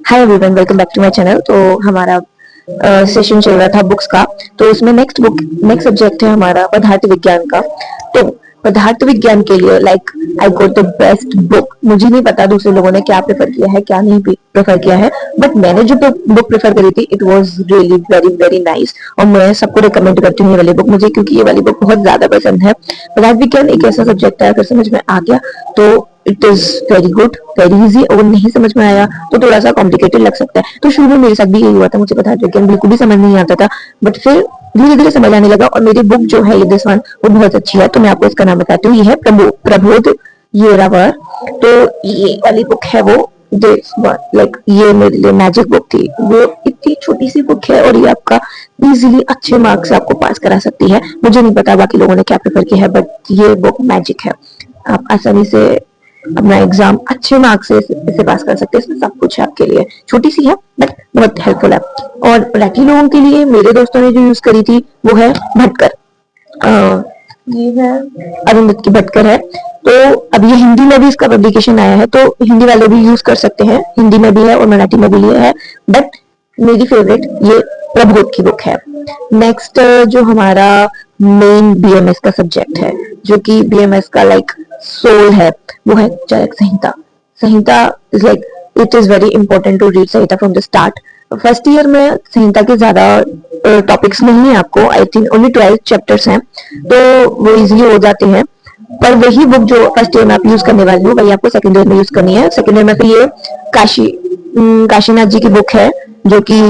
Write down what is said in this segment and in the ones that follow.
Hi everyone, welcome back to my channel. तो हमारा session चल रहा था बुक्स का। तो उसमें नेक्स्ट सब्जेक्ट है हमारा पदार्थ विज्ञान का। तो पदार्थ विज्ञान के लिए आई गोट द बेस्ट बुक। मुझे नहीं पता दूसरे लोगों ने क्या प्रेफर किया है, क्या नहीं प्रेफर किया है, बट मैंने जो बुक प्रेफर करी थी it was really very very nice. और मैं सबको रिकमेंड करती हूँ ये वाली बुक मुझे, क्योंकि ये वाली बुक बहुत ज्यादा पसंद है। पदार्थ विज्ञान एक ऐसा सब्जेक्ट है, अगर समझ में आ गया तो it is very good, very easy. अगर नहीं समझ में आया तो थोड़ा सा कॉम्प्लिकेटेड लग सकता है। तो शुरू में मेरे साथ भी यही हुआ था, मुझे पदार्थ विज्ञान बिल्कुल भी समझ नहीं आता था, बट फिर धीरे धीरे समझ आने लगा। और मेरी बुक जो है ये दिस वन, वो बहुत अच्छी है। तो मैं आपको इसका नाम बताती हूँ, ये है प्रबोध येरावर। तो ये वाली बुक है वो दिस वन, ये मेरे लिए मैजिक बुक थी। वो इतनी छोटी सी बुक है और ये आपका इजीली अच्छे मार्क्स से आपको पास करा सकती है। मुझे नहीं पता बाकी लोगों ने क्या प्रेफर किया है, बट ये बुक मैजिक है। आप आसानी से अपना एग्जाम अच्छे मार्क्स से इसे पास कर सकते हैं। इसमें सब कुछ है आपके लिए। छोटी सी है बट बहुत हेल्पफुल है। और लकी लोगों के लिए मेरे दोस्तों ने जो यूज करी थी वो है भटकर। ये है अरुंधत की भटकर है। तो अब ये हिंदी में भी इसका पब्लिकेशन आया है, तो हिंदी वाले भी यूज कर सकते हैं। हिंदी में भी है और मराठी में भी है, बट मेरी फेवरेट ये प्रबोध की बुक है। नेक्स्ट जो हमारा मेन बीएमएस का सब्जेक्ट है, जो कि बीएमएस का सोल है, वो है Charak Samhita. Samhita is it is very important to read Samhita from the start. First year में संहिता के ज्यादा टॉपिक्स नहीं है आपको, आई थिंक ओनली 12 चैप्टर्स हैं, तो वो इजीली हो जाते हैं। पर वही बुक जो फर्स्ट ईयर में आप यूज करने वाले हो वही आपको सेकंड ईयर में यूज करनी है। सेकंड ईयर में फिर ये काशीनाथ जी की बुक है, जो कि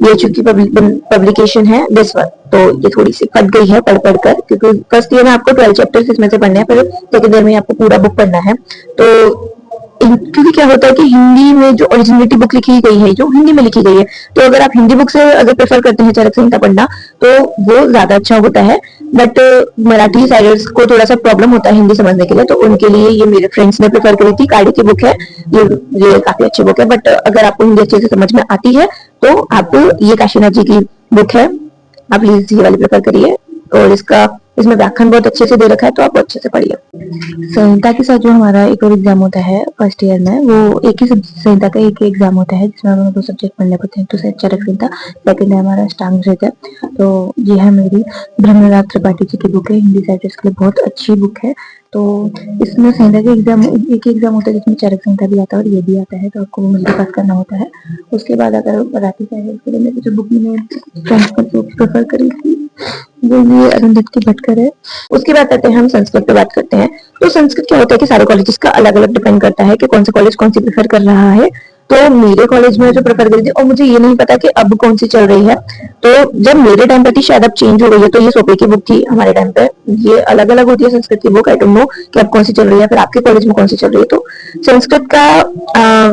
ये चूंकि पब्लिकेशन है दिस वन, तो ये थोड़ी सी कट गई है पढ़ कर, क्योंकि फर्स्ट ईयर में आपको 12 चैप्टर्स इसमें से पढ़ने हैं, फिर सेकंड ईयर में आपको पूरा बुक पढ़ना है। तो क्योंकि क्या होता है कि हिंदी में जो ओरिजिनलिटी बुक लिखी गई है, जो हिंदी में लिखी गई है, तो अगर आप हिंदी बुक से अगर प्रेफर करते हैं चरक संहिता पढ़ना तो वो ज्यादा अच्छा होता है। बट मराठी साइडर्स को थोड़ा सा प्रॉब्लम होता है हिंदी समझने के लिए, तो उनके लिए ये मेरे फ्रेंड्स ने प्रेफर करी थी। काड़ी की बुक है ये काफी अच्छी बुक है। बट अगर आपको हिंदी अच्छे से समझ में आती है तो आप ये काशीनाथ जी की बुक है, आप प्लीज ये वाली प्रेफर करिए। और इसमें व्याख्यान बहुत अच्छे से दे रखा है, तो आप अच्छे से पढ़िए। संहिता के साथ जो हमारा एक और एग्जाम होता है फर्स्ट ईयर में, वो एक ही संहिता का एक ही एग्जाम होता है, जिसमें हमें 2 सब्जेक्ट पढ़ने पड़ते हैं। तो चरक संहिता, सेकंड है हमारा अष्टांग हृदय। तो ये है मेरी ब्रह्मनाथ त्रिपाठी जी की बुक है, हिंदी साइडर्स के लिए बहुत अच्छी बुक है। तो इसमें संहिता के एग्जाम एक ही एग्जाम होता है जिसमें चरक संहिता भी आता है और ये भी आता है, तो आपको वो मिलकर पास करना होता है। उसके बाद अगर मराठी साइडर्स के लिए मेरी जो बुक मैंने प्रेफर करी थी वो ये अरुंधत की भटकर है। उसके बाद करते हैं हम संस्कृत पे बात करते हैं। तो संस्कृत क्या होता है कि सारे कॉलेजेस का अलग अलग डिपेंड करता है कि कौन सा कॉलेज कौन सी प्रेफर कर रहा है। तो मेरे कॉलेज में जो प्रेफर करी थी, और मुझे ये नहीं पता कि अब कौन सी चल रही है, तो जब मेरे टाइम पे थी शायद अब चेंज हो गई है, तो ये सोपे की बुक थी हमारे टाइम पे। ये अलग अलग होती है संस्कृत की बुक, आई डोंट नो कि अब कौन सी चल रही है, फिर आपके कॉलेज में कौन सी चल रही है। तो संस्कृत का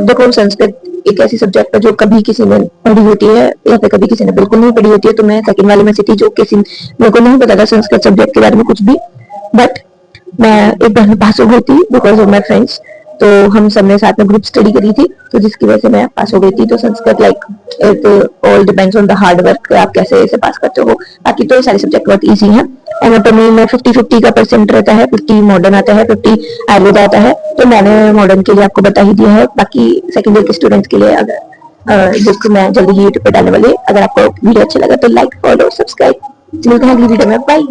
देखो, संस्कृत एक ऐसी सब्जेक्ट है जो कभी किसी ने पढ़ी होती है या फिर कभी किसी ने बिल्कुल नहीं पढ़ी होती है। तो मैं सेकंड वाले में से थी जो किसी मेरे को नहीं पता था संस्कृत सब्जेक्ट के बारे में कुछ भी, बट मैं एक बार में पास हो गई थी बिकॉज ऑफ माई फ्रेंड्स। तो हम सबने साथ में ग्रुप स्टडी करी थी, तो जिसकी वजह से मैं पास हो गई थी। तो Sanskrit it all depends on the hard work, आप कैसे इसे पास करते हो। बाकी तो ये सारे सब्जेक्ट बहुत ईजी हैं। एनाटॉमी में 50-50 का परसेंट रहता है, 50 मॉडर्न आता है, 50 आयुर्वेद आता है। तो मैंने मॉडर्न के लिए आपको बता ही दिया है। बाकी सेकेंड ईयर के स्टूडेंट्स के लिए अगर बुक मैं जल्दी ही यूट्यूब पे डालने वाली। अगर आपको वीडियो अच्छा लगा तो लाइक, फॉलो, सब्सक्राइब। मिलते हैं अगली वीडियो में, बाय।